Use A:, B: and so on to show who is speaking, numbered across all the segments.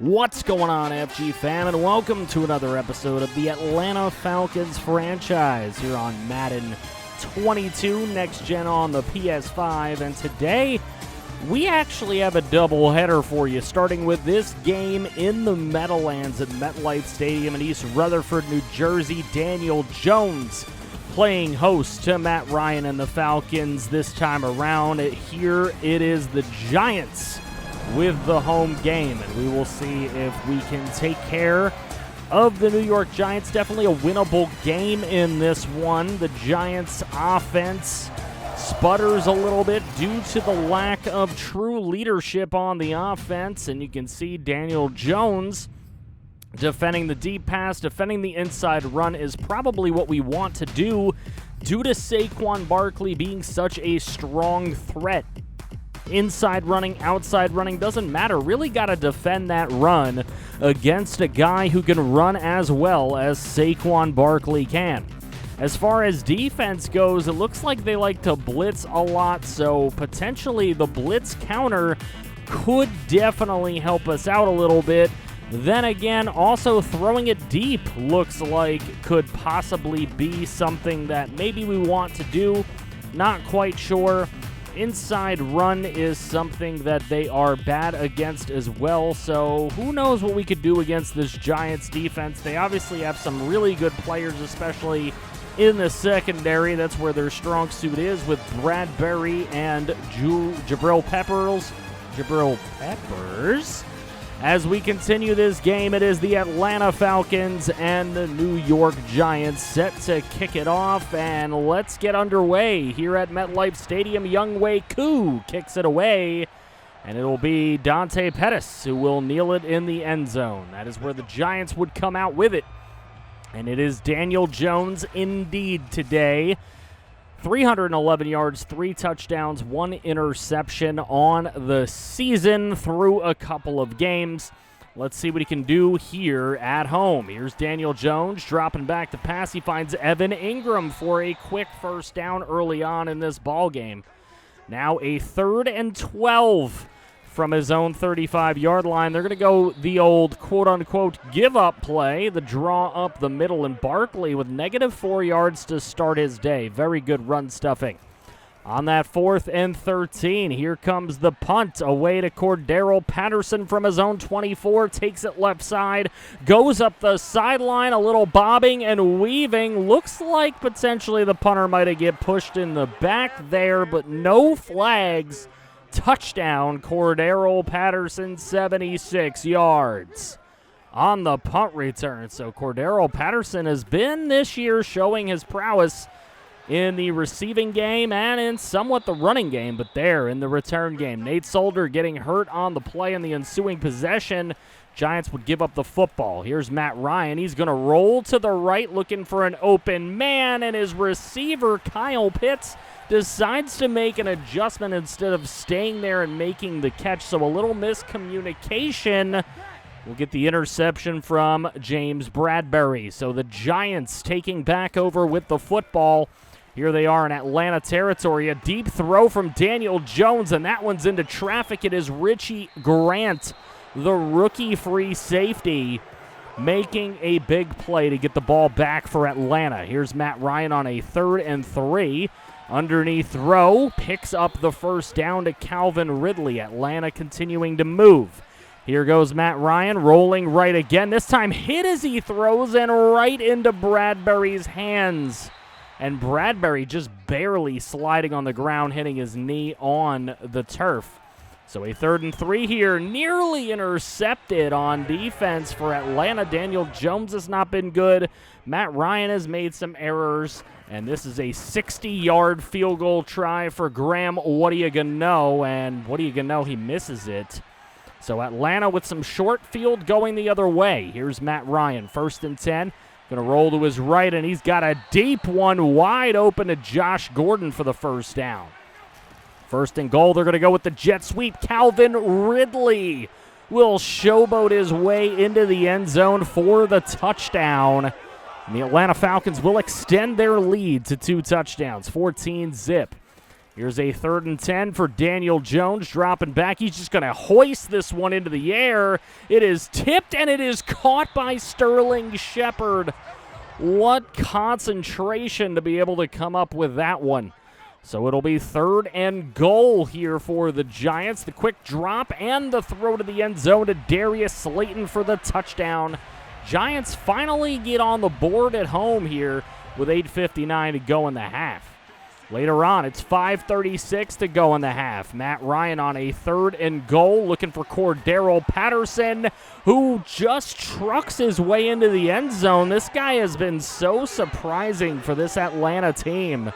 A: What's going on, FG fam, and welcome to another episode of the Atlanta Falcons franchise here on Madden 22, next gen on the PS5, and today we actually have a doubleheader for you, starting with this game in the Meadowlands at MetLife Stadium in East Rutherford, New Jersey. Daniel Jones playing host to Matt Ryan and the Falcons this time around. Here it is the Giants with the home game, and we will see if we can take care of the New York Giants. Definitely a winnable game in this one. The Giants offense sputters a little bit due to the lack of true leadership on the offense, and you can see Daniel Jones defending the deep pass, defending the inside run is probably what we want to do due to Saquon Barkley being such a strong threat. Inside running, outside running, doesn't matter. Really got to defend that run against a guy who can run as well as Saquon Barkley can. As far as defense goes, it looks like they like to blitz a lot, so potentially the blitz counter could definitely help us out a little bit. Then again, also throwing it deep looks like could possibly be something that maybe we want to do. Not quite sure. Inside run is something that they are bad against as well, so who knows what we could do against this Giants defense. They obviously have some really good players, especially in the secondary. That's where their strong suit is, with Bradbury and Jabril Peppers. As we continue this game, it is the Atlanta Falcons and the New York Giants set to kick it off, and let's get underway here at MetLife Stadium. Younghoe Koo kicks it away, and it'll be Dante Pettis who will kneel it in the end zone. That is where the Giants would come out with it, and it is Daniel Jones indeed today. 311 yards, 3 touchdowns, 1 interception on the season through a couple of games. Let's see what he can do here at home. Here's Daniel Jones dropping back to pass. He finds Evan Ingram for a quick first down early on in this ball game. Now a 3rd and 12 from his own 35-yard line. They're going to go the old quote-unquote give-up play, the draw up the middle, and Barkley with -4 yards to start his day. Very good run stuffing. On that 4th and 13, here comes the punt away to Cordero Patterson from his own 24, takes it left side, goes up the sideline, a little bobbing and weaving. Looks like potentially the punter might have get pushed in the back there, but no flags. Touchdown, Cordero Patterson, 76 yards on the punt return. So Cordero Patterson has been this year showing his prowess in the receiving game and in somewhat the running game, but there in the return game. Nate Solder getting hurt on the play in the ensuing possession. Giants would give up the football. Here's Matt Ryan. He's going to roll to the right looking for an open man, and his receiver, Kyle Pitts, decides to make an adjustment instead of staying there and making the catch. So a little miscommunication. We'll get the interception from James Bradbury. So the Giants taking back over with the football. Here they are in Atlanta territory. A deep throw from Daniel Jones, and that one's into traffic. It is Richie Grant, the rookie free safety, making a big play to get the ball back for Atlanta. Here's Matt Ryan on a 3rd and 3. Underneath throw, picks up the first down to Calvin Ridley. Atlanta continuing to move. Here goes Matt Ryan, rolling right again. This time hit as he throws and right into Bradbury's hands. And Bradbury just barely sliding on the ground, hitting his knee on the turf. So a 3rd and 3 here, nearly intercepted on defense for Atlanta. Daniel Jones has not been good. Matt Ryan has made some errors. And this is a 60-yard field goal try for Graham. What are you going to know? And what are you going to know? He misses it. So Atlanta with some short field going the other way. Here's Matt Ryan, 1st and 10. Going to roll to his right, and he's got a deep one wide open to Josh Gordon for the first down. 1st and goal, they're going to go with the jet sweep. Calvin Ridley will showboat his way into the end zone for the touchdown. And the Atlanta Falcons will extend their lead to 2 touchdowns, 14-zip. Here's a 3rd and 10 for Daniel Jones, dropping back. He's just going to hoist this one into the air. It is tipped, and it is caught by Sterling Shepard. What concentration to be able to come up with that one. So it'll be 3rd and goal here for the Giants. The quick drop and the throw to the end zone to Darius Slayton for the touchdown. Giants finally get on the board at home here with 8:59 to go in the half. Later on, it's 5:36 to go in the half. Matt Ryan on a 3rd and goal, looking for Cordero Patterson, who just trucks his way into the end zone. This guy has been so surprising for this Atlanta team.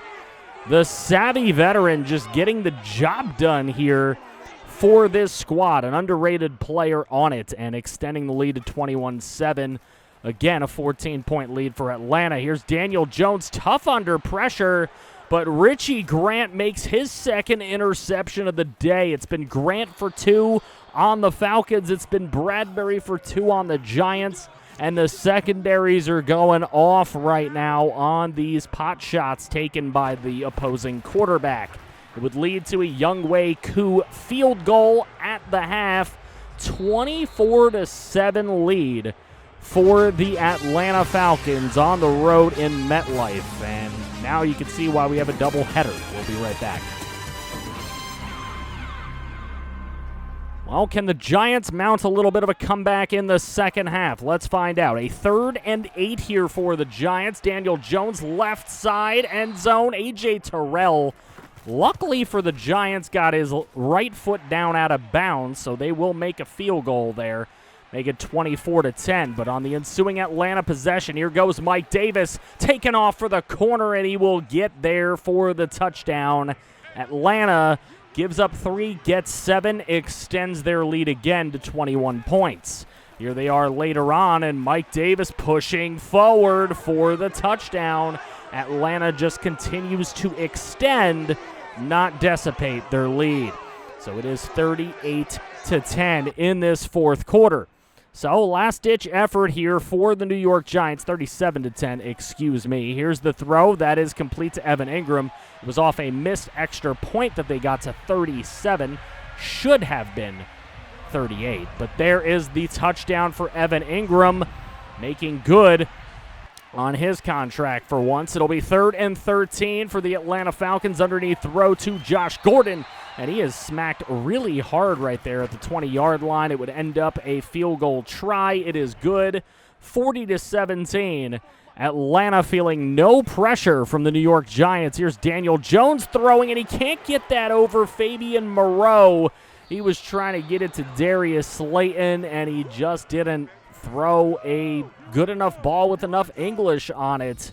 A: The savvy veteran just getting the job done here for this squad. An underrated player on it and extending the lead to 21-7. Again, a 14-point lead for Atlanta. Here's Daniel Jones, tough under pressure, but Richie Grant makes his 2nd interception of the day. It's been Grant for 2 on the Falcons. It's been Bradbury for 2 on the Giants. And the secondaries are going off right now on these pot shots taken by the opposing quarterback. It would lead to a Younghoe Koo field goal at the half. 24-7 lead for the Atlanta Falcons on the road in MetLife. And now you can see why we have a doubleheader. We'll be right back. Well, can the Giants mount a little bit of a comeback in the second half? Let's find out. A 3rd and 8 here for the Giants. Daniel Jones, left side, end zone. A.J. Terrell, luckily for the Giants, got his right foot down out of bounds, so they will make a field goal there. Make it 24-10, but on the ensuing Atlanta possession, here goes Mike Davis, taking off for the corner, and he will get there for the touchdown. Atlanta gives up 3, gets 7, extends their lead again to 21 points. Here they are later on, and Mike Davis pushing forward for the touchdown. Atlanta just continues to extend, not dissipate their lead. So it is 38-10 in this 4th quarter. So last-ditch effort here for the New York Giants, 37-10, excuse me. Here's the throw. That is complete to Evan Ingram. It was off a missed extra point that they got to 37. Should have been 38. But there is the touchdown for Evan Ingram, making good on his contract for once. It'll be 3rd and 13 for the Atlanta Falcons. Underneath throw to Josh Gordon, and he is smacked really hard right there at the 20-yard line. It would end up a field goal try. It is good. 40-17. Atlanta feeling no pressure from the New York Giants. Here's Daniel Jones throwing, and he can't get that over Fabian Moreau. He was trying to get it to Darius Slayton, and he just didn't throw a good enough ball with enough English on it.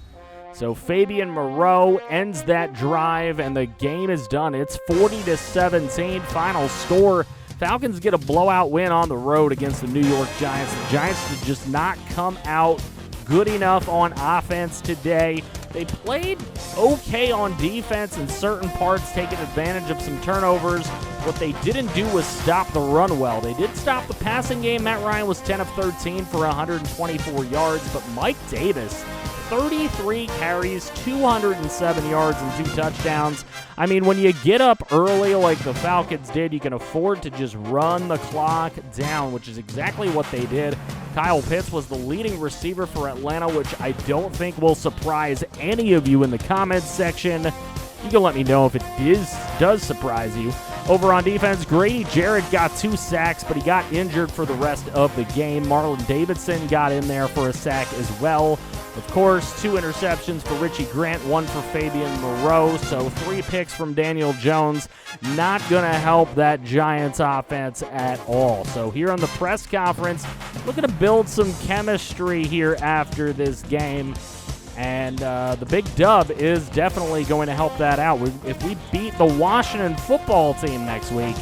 A: So Fabian Moreau ends that drive, and the game is done. It's 40-17 final score. Falcons get a blowout win on the road against the New York Giants. The Giants did just not come out good enough on offense today. They played okay on defense in certain parts, taking advantage of some turnovers. What they didn't do was stop the run well. They did stop the passing game. Matt Ryan was 10 of 13 for 124 yards, but Mike Davis, 33 carries, 207 yards, and 2 touchdowns. I mean, when you get up early like the Falcons did, you can afford to just run the clock down, which is exactly what they did. Kyle Pitts was the leading receiver for Atlanta, which I don't think will surprise any of you in the comments section. You can let me know if it does surprise you. Over on defense, Grady Jarrett got 2 sacks, but he got injured for the rest of the game. Marlon Davidson got in there for a sack as well. Of course, 2 interceptions for Richie Grant, 1 for Fabian Moreau, so 3 picks from Daniel Jones. Not going to help that Giants offense at all. So here on the press conference, looking to build some chemistry here after this game. And the big dub is definitely going to help that out. If we beat the Washington football team next week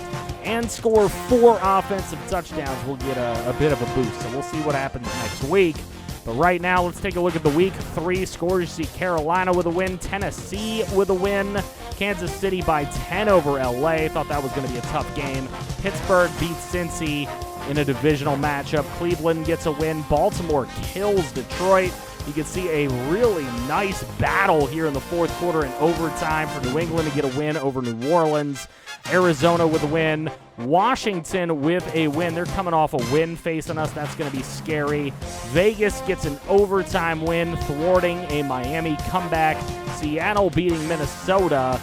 A: and score 4 offensive touchdowns, we'll get a bit of a boost. So we'll see what happens next week. But right now, let's take a look at the Week 3 scores. You see Carolina with a win, Tennessee with a win, Kansas City by 10 over LA. Thought that was going to be a tough game. Pittsburgh beats Cincy in a divisional matchup. Cleveland gets a win. Baltimore kills Detroit. You can see a really nice battle here in the fourth quarter and overtime for New England to get a win over New Orleans. Arizona with a win. Washington with a win. They're coming off a win facing us. That's going to be scary. Vegas gets an overtime win, thwarting a Miami comeback. Seattle beating Minnesota.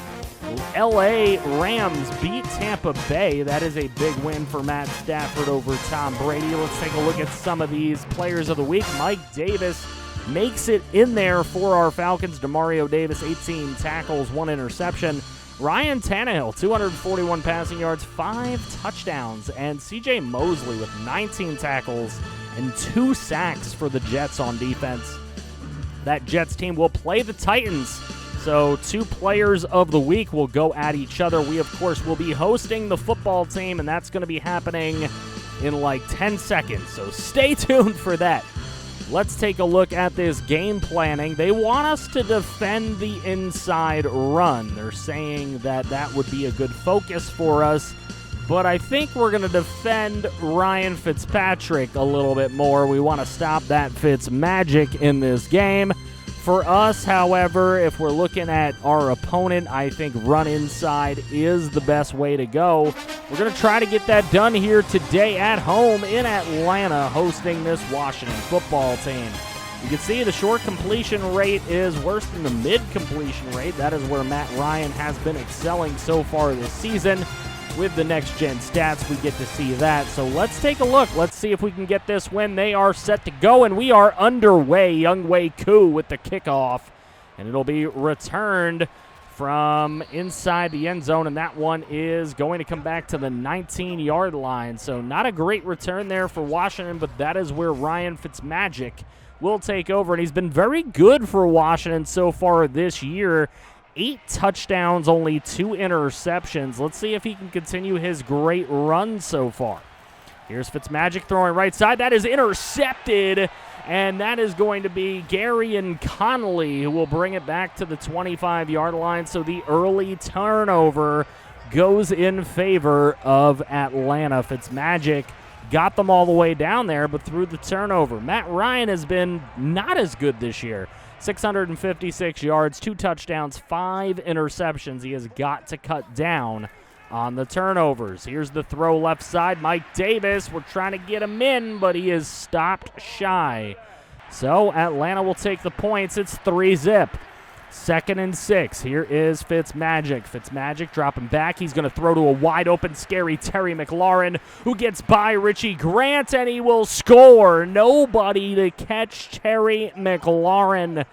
A: LA Rams beat Tampa Bay. That is a big win for Matt Stafford over Tom Brady. Let's take a look at some of these players of the week. Mike Davis makes it in there for our Falcons. Demario Davis, 18 tackles, 1 interception. Ryan Tannehill, 241 passing yards, 5 touchdowns. And C.J. Mosley with 19 tackles and 2 sacks for the Jets on defense. That Jets team will play the Titans. So 2 players of the week will go at each other. We, of course, will be hosting the football team, and that's going to be happening in like 10 seconds. So stay tuned for that. Let's take a look at this game planning. They want us to defend the inside run. They're saying that that would be a good focus for us, but I think we're going to defend Ryan Fitzpatrick a little bit more. We want to stop that Fitz magic in this game. For us, however, if we're looking at our opponent, I think run inside is the best way to go. We're going to try to get that done here today at home in Atlanta, hosting this Washington football team. You can see the short completion rate is worse than the mid-completion rate. That is where Matt Ryan has been excelling so far this season. With the next-gen stats, we get to see that. So let's take a look. Let's see if we can get this win. They are set to go, and we are underway. Younghoe Koo with the kickoff, and it'll be returned from inside the end zone, and that one is going to come back to the 19-yard line. So not a great return there for Washington, but that is where Ryan Fitzmagic will take over, and he's been very good for Washington so far this year. 8 touchdowns, only 2 interceptions. Let's see if he can continue his great run so far. Here's Fitzmagic throwing right side. That is intercepted, and that is going to be Gary and Connolly who will bring it back to the 25-yard line. So the early turnover goes in favor of Atlanta. Fitzmagic got them all the way down there, but through the turnover. Matt Ryan has been not as good this year. 656 yards, 2 touchdowns, 5 interceptions. He has got to cut down on the turnovers. Here's the throw left side. Mike Davis, we're trying to get him in, but he is stopped shy. So Atlanta will take the points. It's 3-zip. 2nd and 6. Here is Fitzmagic. Fitzmagic dropping back. He's going to throw to a wide-open, scary Terry McLaurin, who gets by Richie Grant, and he will score. Nobody to catch Terry McLaurin,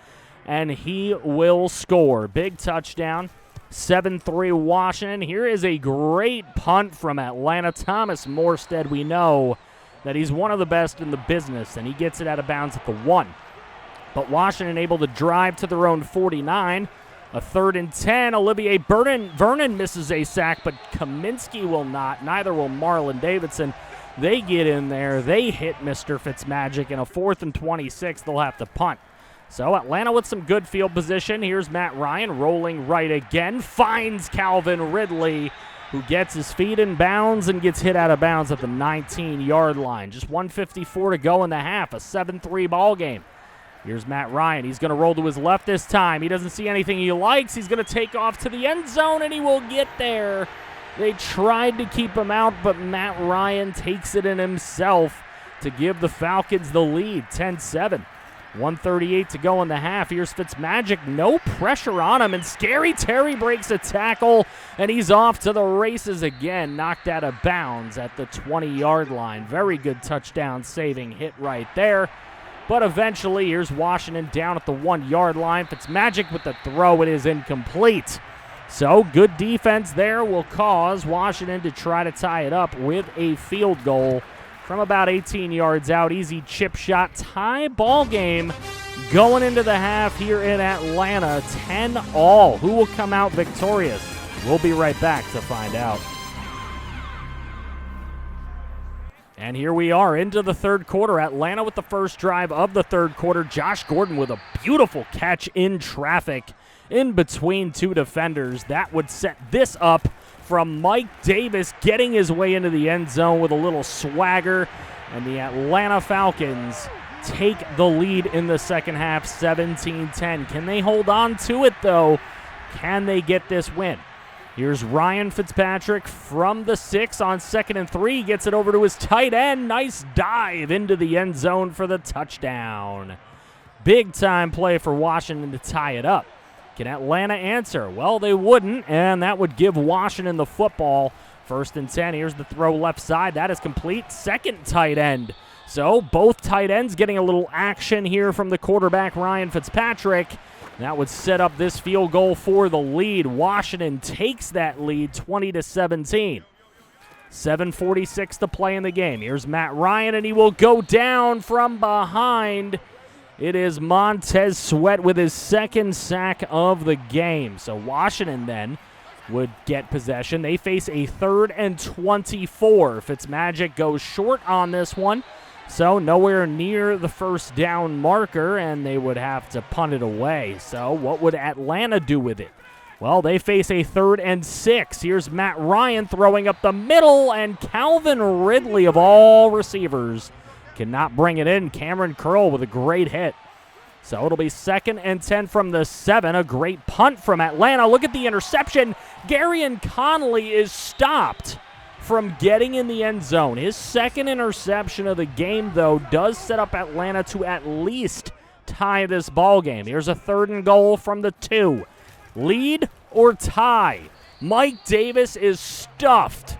A: and he will score. Big touchdown. 7-3 Washington. Here is a great punt from Atlanta. Thomas Morstead, we know that he's one of the best in the business, and he gets it out of bounds at the 1. But Washington able to drive to their own 49. A 3rd and 10. Olivier Vernon misses a sack, but Kaminsky will not. Neither will Marlon Davidson. They get in there. They hit Mr. Fitzmagic. In a 4th and 26, they'll have to punt. So Atlanta with some good field position. Here's Matt Ryan rolling right again. Finds Calvin Ridley, who gets his feet in bounds and gets hit out of bounds at the 19-yard line. Just 1:54 to go in the half. A 7-3 ball game. Here's Matt Ryan. He's going to roll to his left this time. He doesn't see anything he likes. He's going to take off to the end zone, and he will get there. They tried to keep him out, but Matt Ryan takes it in himself to give the Falcons the lead, 10-7. 1:38 to go in the half. Here's Fitzmagic. No pressure on him, and Scary Terry breaks a tackle, and he's off to the races again. Knocked out of bounds at the 20-yard line. Very good touchdown-saving hit right there. But eventually, here's Washington down at the 1-yard line. Fitzmagic with the throw. It is incomplete. So good defense there will cause Washington to try to tie it up with a field goal from about 18 yards out. Easy chip shot. Tie ball game going into the half here in Atlanta. 10-all. Who will come out victorious? We'll be right back to find out. And here we are into the third quarter. Atlanta with the first drive of the third quarter. Josh Gordon with a beautiful catch in traffic in between 2 defenders. That would set this up from Mike Davis getting his way into the end zone with a little swagger. And the Atlanta Falcons take the lead in the second half, 17-10. Can they hold on to it, though? Can they get this win? Here's Ryan Fitzpatrick from the 6 on 2nd and 3. Gets it over to his tight end. Nice dive into the end zone for the touchdown. Big-time play for Washington to tie it up. Can Atlanta answer? Well, they wouldn't, and that would give Washington the football. 1st and 10. Here's the throw left side. That is complete. Second tight end. So both tight ends getting a little action here from the quarterback, Ryan Fitzpatrick. That would set up this field goal for the lead. Washington takes that lead 20-17. 7:46 to play in the game. Here's Matt Ryan, and he will go down from behind. It is Montez Sweat with his 2nd sack of the game. So Washington then would get possession. They face a 3rd and 24. Fitzmagic goes short on this one. So nowhere near the first down marker, and they would have to punt it away. So what would Atlanta do with it? Well, they face a 3rd and 6. Here's Matt Ryan throwing up the middle, and Calvin Ridley of all receivers cannot bring it in. Cameron Curl with a great hit. So it'll be 2nd and 10 from the 7. A great punt from Atlanta. Look at the interception. Garyon Connolly is stopped from getting in the end zone. His 2nd interception of the game, though, does set up Atlanta to at least tie this ball game. Here's a 3rd and goal from the 2. Lead or tie? Mike Davis is stuffed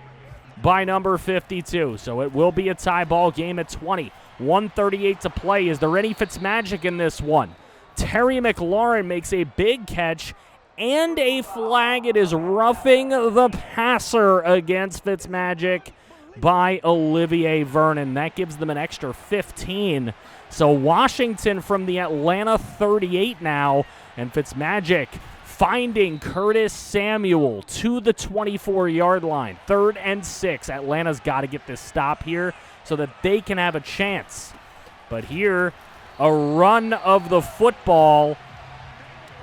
A: by number 52, so it will be a tie ball game at 20. 1:38 to play. Is there any Fitzmagic in this one? Terry McLaurin makes a big catch and a flag. It is roughing the passer against Fitzmagic by Olivier Vernon. That gives them an extra 15. So Washington from the Atlanta 38 now, and Fitzmagic finding Curtis Samuel to the 24-yard line. 3rd and 6. Atlanta's got to get this stop here so that they can have a chance. But here, a run of the football,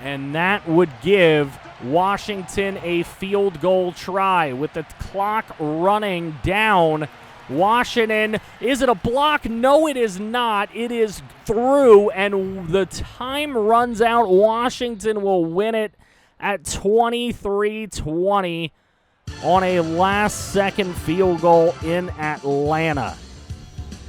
A: and that would give Washington a field goal try with the clock running down. Washington, is it a block? No, it is not. It is through, and the time runs out. Washington will win it at 23-20 on a last-second field goal in Atlanta.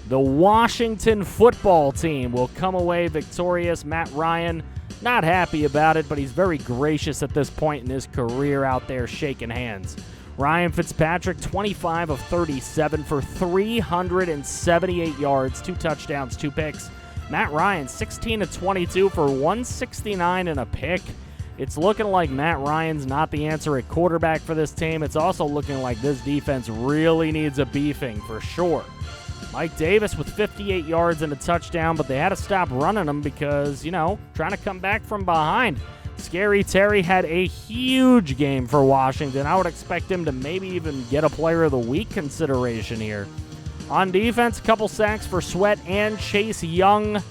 A: The Washington football team will come away victorious. Matt Ryan, not happy about it, but he's very gracious at this point in his career out there shaking hands. Ryan Fitzpatrick, 25 of 37 for 378 yards, 2 touchdowns, 2 picks. Matt Ryan, 16 of 22 for 169 and a pick. It's looking like Matt Ryan's not the answer at quarterback for this team. It's also looking like this defense really needs a beefing for sure. Mike Davis with 58 yards and a touchdown, but they had to stop running him because, trying to come back from behind. Scary Terry had a huge game for Washington. I would expect him to maybe even get a Player of the Week consideration here. On defense, a couple sacks for Sweat and Chase Young.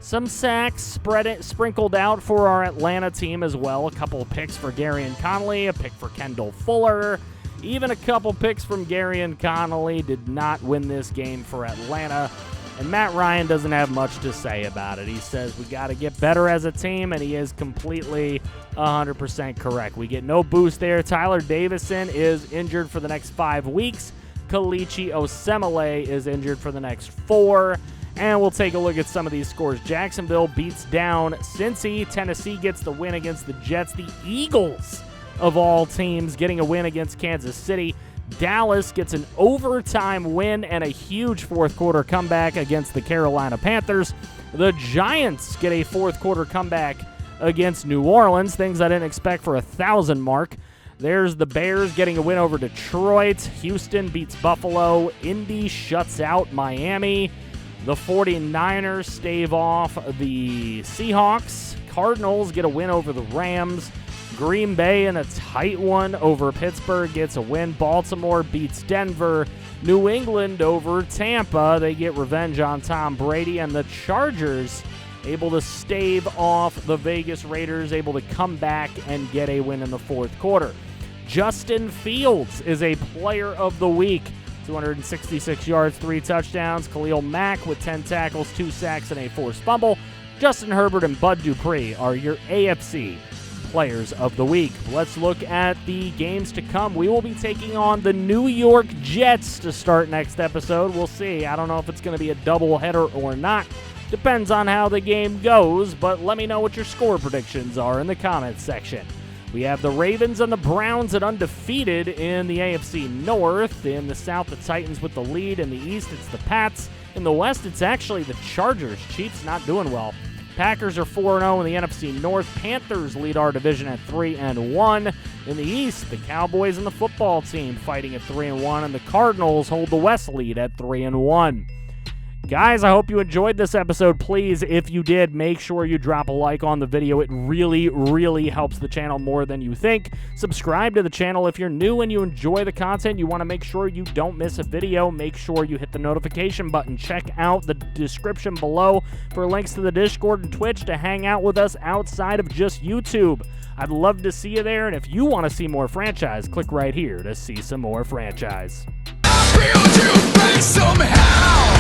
A: Some sacks sprinkled out for our Atlanta team as well. A couple of picks for Garyon Connolly, a pick for Kendall Fuller. Even a couple picks from Garyon Connolly did not win this game for Atlanta. And Matt Ryan doesn't have much to say about it. He says we got to get better as a team, and he is completely 100% correct. We get no boost there. Tyler Davison is injured for the next 5 weeks. Kalichi Osemele is injured for the next 4. And we'll take a look at some of these scores. Jacksonville beats down Cincy. Tennessee gets the win against the Jets. The Eagles, of all teams, getting a win against Kansas City. Dallas gets an overtime win and a huge fourth-quarter comeback against the Carolina Panthers. The Giants get a fourth-quarter comeback against New Orleans, things I didn't expect for 1,000 mark. There's the Bears getting a win over Detroit. Houston beats Buffalo. Indy shuts out Miami. The 49ers stave off the Seahawks. Cardinals get a win over the Rams. Green Bay in a tight one over Pittsburgh gets a win. Baltimore beats Denver. New England over Tampa. They get revenge on Tom Brady. And the Chargers able to stave off the Vegas Raiders, able to come back and get a win in the fourth quarter. Justin Fields is a Player of the Week. 266 yards, 3 touchdowns. Khalil Mack with 10 tackles, 2 sacks, and a forced fumble. Justin Herbert and Bud Dupree are your AFC Players of the Week. Let's look at the games to come. We will be taking on the New York Jets to start next episode. We'll see. I don't know if it's going to be a doubleheader or not. Depends on how the game goes, but let me know what your score predictions are in the comments section. We have the Ravens and the Browns at undefeated in the AFC North. In the South, the Titans with the lead. In the East, it's the Pats. In the West, it's actually the Chargers. Chiefs not doing well. Packers are 4-0 in the NFC North. Panthers lead our division at 3-1. In the East, the Cowboys and the football team fighting at 3-1, and the Cardinals hold the West lead at 3-1. Guys, I hope you enjoyed this episode. Please, if you did, make sure you drop a like on the video. It really, really helps the channel more than you think. Subscribe to the channel if you're new and you enjoy the content. You want to make sure you don't miss a video. Make sure you hit the notification button. Check out the description below for links to the Discord and Twitch to hang out with us outside of just YouTube. I'd love to see you there, and if you want to see more franchise, click right here to see some more franchise.
B: I feel to break somehow.